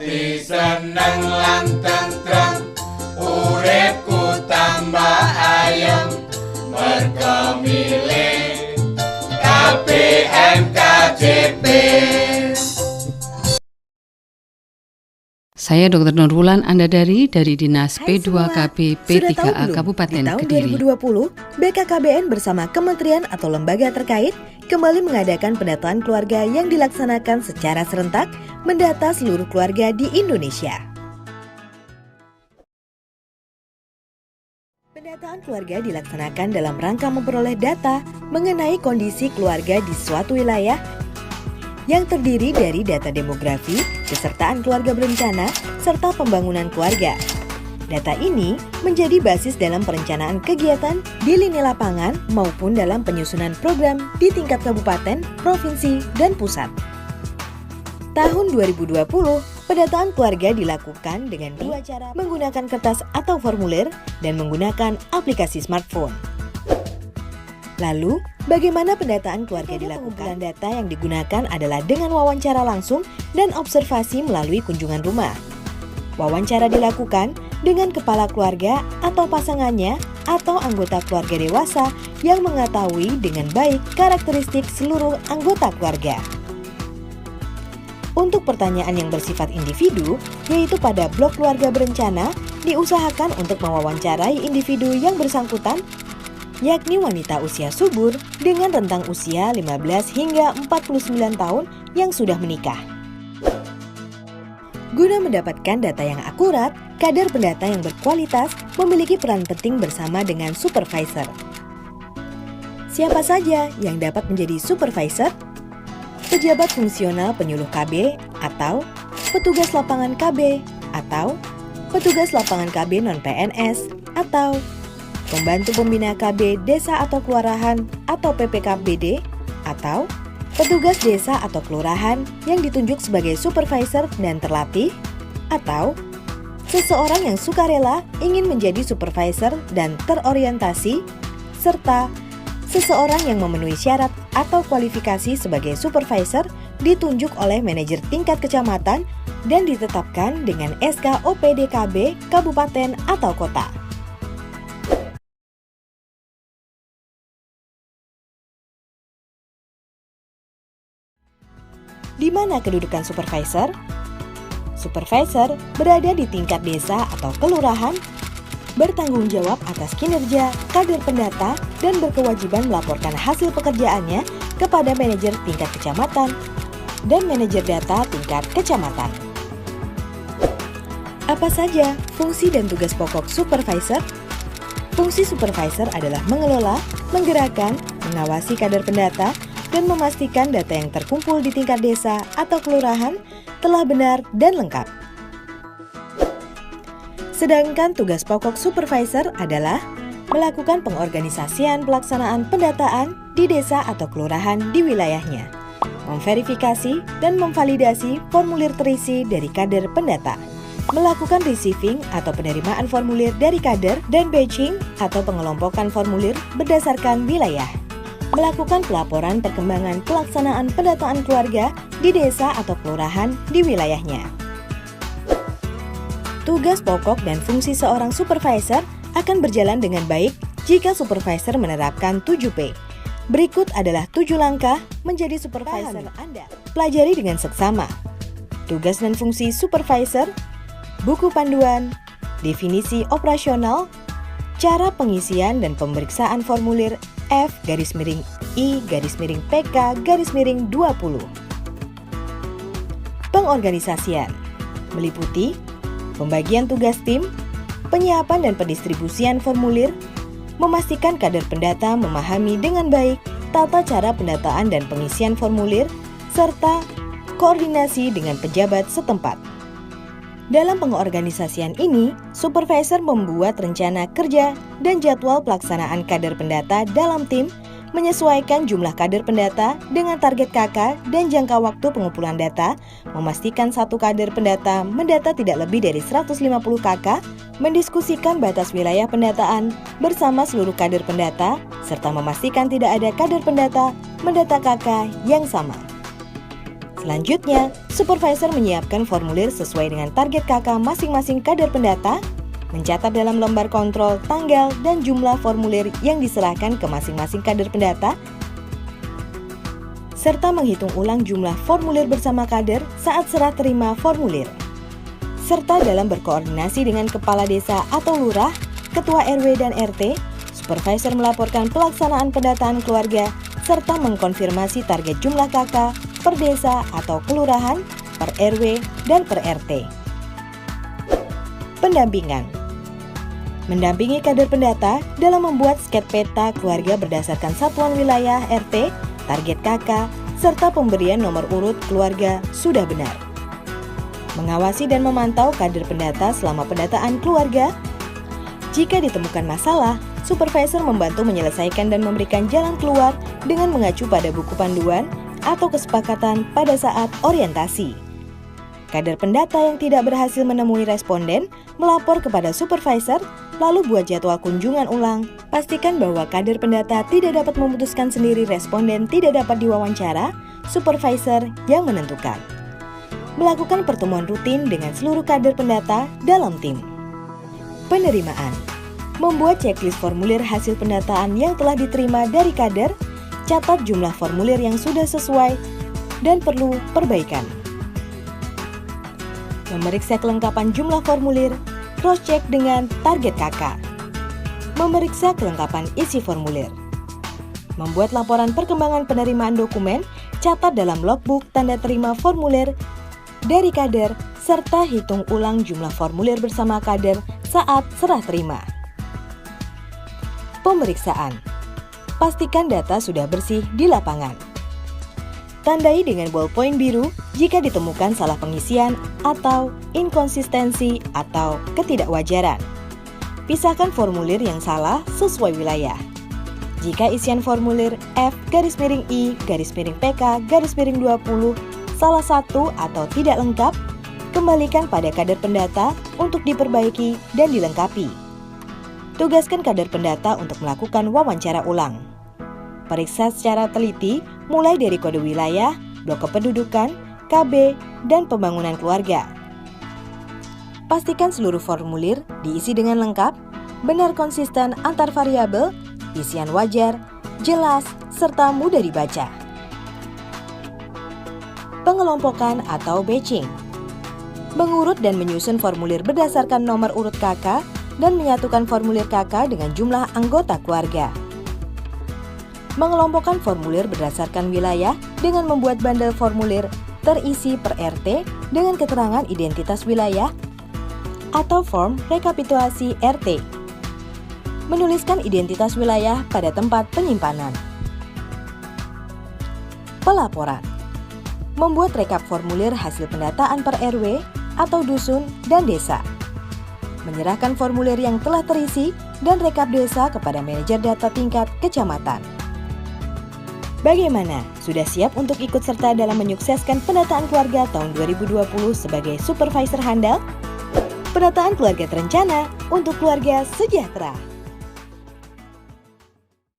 Ati seneng lan tentrem, uripku tambah ayem, merga milih KPMKJP. Saya Dr. Nurwulan Andadari dari Dinas Hai P2KB semua. P3A Sudah tahu Kabupaten belum? Di tahun Kediri. 2020, BKKBN bersama kementerian atau lembaga terkait kembali mengadakan pendataan keluarga yang dilaksanakan secara serentak mendata seluruh keluarga di Indonesia. Pendataan keluarga dilaksanakan dalam rangka memperoleh data mengenai kondisi keluarga di suatu wilayah yang terdiri dari data demografi, kesertaan keluarga berencana, serta pembangunan keluarga. Data ini menjadi basis dalam perencanaan kegiatan di lini lapangan maupun dalam penyusunan program di tingkat kabupaten, provinsi, dan pusat. Tahun 2020, pendataan keluarga dilakukan dengan dua cara, menggunakan kertas atau formulir dan menggunakan aplikasi smartphone. Lalu, bagaimana pendataan keluarga dilakukan? Data yang digunakan adalah dengan wawancara langsung dan observasi melalui kunjungan rumah. Wawancara dilakukan dengan kepala keluarga atau pasangannya atau anggota keluarga dewasa yang mengetahui dengan baik karakteristik seluruh anggota keluarga. Untuk pertanyaan yang bersifat individu, yaitu pada blok keluarga berencana, diusahakan untuk mewawancarai individu yang bersangkutan, yakni wanita usia subur dengan rentang usia 15 hingga 49 tahun yang sudah menikah. Guna mendapatkan data yang akurat, kader pendata yang berkualitas memiliki peran penting bersama dengan supervisor. Siapa saja yang dapat menjadi supervisor? Pejabat fungsional penyuluh KB atau petugas lapangan KB atau petugas lapangan KB non-PNS atau pembantu pembina KB desa atau kelurahan atau PPKBD atau petugas desa atau kelurahan yang ditunjuk sebagai supervisor dan terlatih atau seseorang yang sukarela ingin menjadi supervisor dan terorientasi serta seseorang yang memenuhi syarat atau kualifikasi sebagai supervisor ditunjuk oleh manajer tingkat kecamatan dan ditetapkan dengan SK OPDKB kabupaten atau kota. Di mana kedudukan supervisor? Supervisor berada di tingkat desa atau kelurahan, bertanggung jawab atas kinerja kader pendata dan berkewajiban melaporkan hasil pekerjaannya kepada manajer tingkat kecamatan dan manajer data tingkat kecamatan. Apa saja fungsi dan tugas pokok supervisor? Fungsi supervisor adalah mengelola, menggerakkan, mengawasi kader pendata, dan memastikan data yang terkumpul di tingkat desa atau kelurahan telah benar dan lengkap. Sedangkan tugas pokok supervisor adalah melakukan pengorganisasian pelaksanaan pendataan di desa atau kelurahan di wilayahnya, memverifikasi dan memvalidasi formulir terisi dari kader pendata, melakukan receiving atau penerimaan formulir dari kader dan batching atau pengelompokan formulir berdasarkan wilayah, melakukan pelaporan perkembangan pelaksanaan pendataan keluarga di desa atau kelurahan di wilayahnya. Tugas pokok dan fungsi seorang supervisor akan berjalan dengan baik jika supervisor menerapkan 7P. Berikut adalah 7 langkah menjadi supervisor Anda. Pelajari dengan seksama. Tugas dan fungsi supervisor, buku panduan, definisi operasional, cara pengisian dan pemeriksaan formulir F_I_PK_20. Pengorganisasian meliputi pembagian tugas tim, penyiapan dan pendistribusian formulir, memastikan kader pendata memahami dengan baik tata cara pendataan dan pengisian formulir, serta koordinasi dengan pejabat setempat. Dalam pengorganisasian ini, supervisor membuat rencana kerja dan jadwal pelaksanaan kader pendata dalam tim, menyesuaikan jumlah kader pendata dengan target KK dan jangka waktu pengumpulan data, memastikan satu kader pendata mendata tidak lebih dari 150 KK, mendiskusikan batas wilayah pendataan bersama seluruh kader pendata, serta memastikan tidak ada kader pendata mendata KK yang sama. Selanjutnya, supervisor menyiapkan formulir sesuai dengan target KK masing-masing kader pendata, mencatat dalam lembar kontrol tanggal dan jumlah formulir yang diserahkan ke masing-masing kader pendata, serta menghitung ulang jumlah formulir bersama kader saat serah terima formulir. Serta dalam berkoordinasi dengan kepala desa atau lurah, ketua RW dan RT, supervisor melaporkan pelaksanaan pendataan keluarga serta mengkonfirmasi target jumlah KK per desa atau kelurahan, per RW, dan per RT. Pendampingan. Mendampingi kader pendata dalam membuat sket peta keluarga berdasarkan satuan wilayah RT, target KK, serta pemberian nomor urut keluarga sudah benar. Mengawasi dan memantau kader pendata selama pendataan keluarga. Jika ditemukan masalah, supervisor membantu menyelesaikan dan memberikan jalan keluar dengan mengacu pada buku panduan atau kesepakatan pada saat orientasi. Kader pendata yang tidak berhasil menemui responden melapor kepada supervisor, lalu buat jadwal kunjungan ulang. Pastikan bahwa kader pendata tidak dapat memutuskan sendiri responden tidak dapat diwawancara, supervisor yang menentukan. Melakukan pertemuan rutin dengan seluruh kader pendata dalam tim. Penerimaan. Membuat checklist formulir hasil pendataan yang telah diterima dari kader, catat jumlah formulir yang sudah sesuai dan perlu perbaikan. Memeriksa kelengkapan jumlah formulir, cross-check dengan target KK. Memeriksa kelengkapan isi formulir. Membuat laporan perkembangan penerimaan dokumen, catat dalam logbook tanda terima formulir dari kader, serta hitung ulang jumlah formulir bersama kader saat serah terima. Pemeriksaan. Pastikan data sudah bersih di lapangan. Tandai dengan ballpoint biru jika ditemukan salah pengisian atau inkonsistensi atau ketidakwajaran. Pisahkan formulir yang salah sesuai wilayah. Jika isian formulir F_I_PK_20 salah satu atau tidak lengkap, kembalikan pada kader pendata untuk diperbaiki dan dilengkapi. Tugaskan kader pendata untuk melakukan wawancara ulang. Periksa secara teliti mulai dari kode wilayah, blok kependudukan, KB, dan pembangunan keluarga. Pastikan seluruh formulir diisi dengan lengkap, benar konsisten antar variabel, isian wajar, jelas, serta mudah dibaca. Pengelompokan atau batching. Mengurut dan menyusun formulir berdasarkan nomor urut KK dan menyatukan formulir KK dengan jumlah anggota keluarga. Mengelompokkan formulir berdasarkan wilayah dengan membuat bundle formulir terisi per RT dengan keterangan identitas wilayah atau form rekapitulasi RT. Menuliskan identitas wilayah pada tempat penyimpanan. Pelaporan. Membuat rekap formulir hasil pendataan per RW atau dusun dan desa. Menyerahkan formulir yang telah terisi dan rekap desa kepada manajer data tingkat kecamatan. Bagaimana? Sudah siap untuk ikut serta dalam menyukseskan pendataan keluarga tahun 2020 sebagai supervisor handal? Pendataan keluarga terencana untuk keluarga sejahtera.